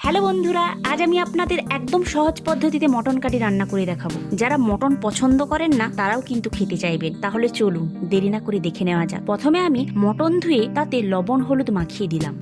Hello বন্ধুরা, আজ আমি আপনাদের একদম সহজ পদ্ধতিতে মটন কারি রান্না করে দেখাবো। যারা মটন পছন্দ করেন না তারাও কিন্তু খেতে চাইবেন। তাহলে চলুন দেরি না করে দেখে নেওয়া যাক। প্রথমে আমি মটন ধুয়ে তাতে লবণ হলুদ মাখিয়ে দিলাম।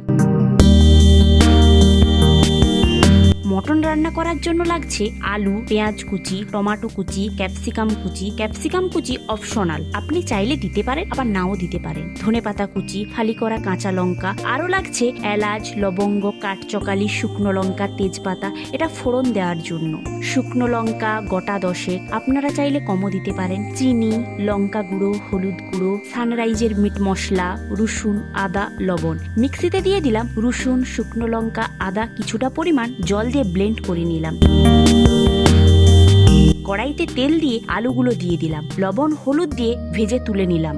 মটন রান্না করার জন্য লাগছে আলু, পেঁয়াজ কুচি, টমেটো কুচি, ক্যাপসিকাম কুচি। ক্যাপসিকাম কুচি অপশনাল, আপনি চাইলে দিতে পারেন আবার নাও দিতে পারেন। ধনেপাতা কুচি, ফালি করা কাঁচা লঙ্কা, আরো লাগছে এলাচ, লবঙ্গ, কাঠচকালি, শুকনো লঙ্কা, তেজপাতা, এটা ফোড়ন দেওয়ার জন্য। শুকনো লঙ্কা গোটা 10, আপনারা চাইলে কমও দিতে পারেন। চিনি, লঙ্কা গুঁড়ো, হলুদ গুঁড়ো, সানরাইজের মিট মশলা, রসুন, আদা, লবণ। মিক্সিতে দিয়ে দিলাম রসুন, শুকনো লঙ্কা, আদা, কিছুটা পরিমাণ জল দিয়ে ব্লেন্ড করে নিলাম। কড়াইতে তেল দিয়ে আলুগুলো দিয়ে দিলাম, লবণ হলুদ দিয়ে ভেজে তুলে নিলাম।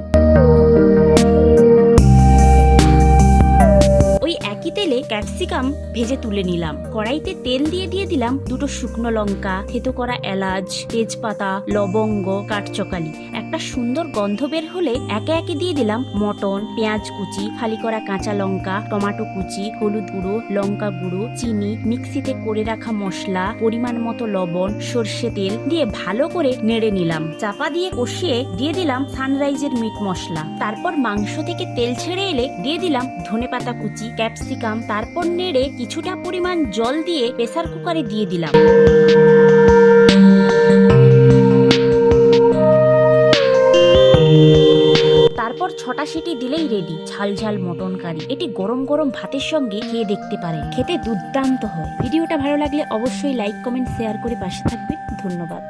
ওই একই তেলে ক্যাপসিকাম ভেজে তুলে নিলাম। কড়াইতে তেল দিয়ে দিলাম দুটো শুকনো লঙ্কা, থেতো করা এলাচ, তেজপাতা, লবঙ্গ, কাঠচকালি। একটা সুন্দর গন্ধ বের হলে একে একে দিয়ে দিলাম মটন, পেঁয়াজ কুচি, ফালি করা কাঁচা লঙ্কা, টমেটো কুচি, হলুদ গুঁড়ো, লঙ্কা গুঁড়ো, চিনি, মিক্সিতে করে রাখা মশলা, পরিমাণ মতো লবণ, সর্ষে তেল দিয়ে ভালো করে নেড়ে নিলাম। চাপা দিয়ে কষিয়ে দিয়ে দিলাম সানরাইজের মিট মশলা। তারপর মাংস থেকে তেল ছেড়ে এলে দিয়ে দিলাম ধনেপাতা কুচি, ক্যাপসিকাম। তারপর নেড়ে কিছুটা পরিমাণ জল দিয়ে প্রেসার কুকারে দিয়ে দিলাম। তারপর 6টা সিটি দিলেই রেডি ঝাল ঝাল মটন কারি। এটি গরম গরম ভাতের সঙ্গে খেয়ে দেখতে পারেন, খেতে দুর্দান্ত হয়। ভিডিওটা ভালো লাগলে অবশ্যই লাইক, কমেন্ট, শেয়ার করে পাশে থাকবেন। ধন্যবাদ।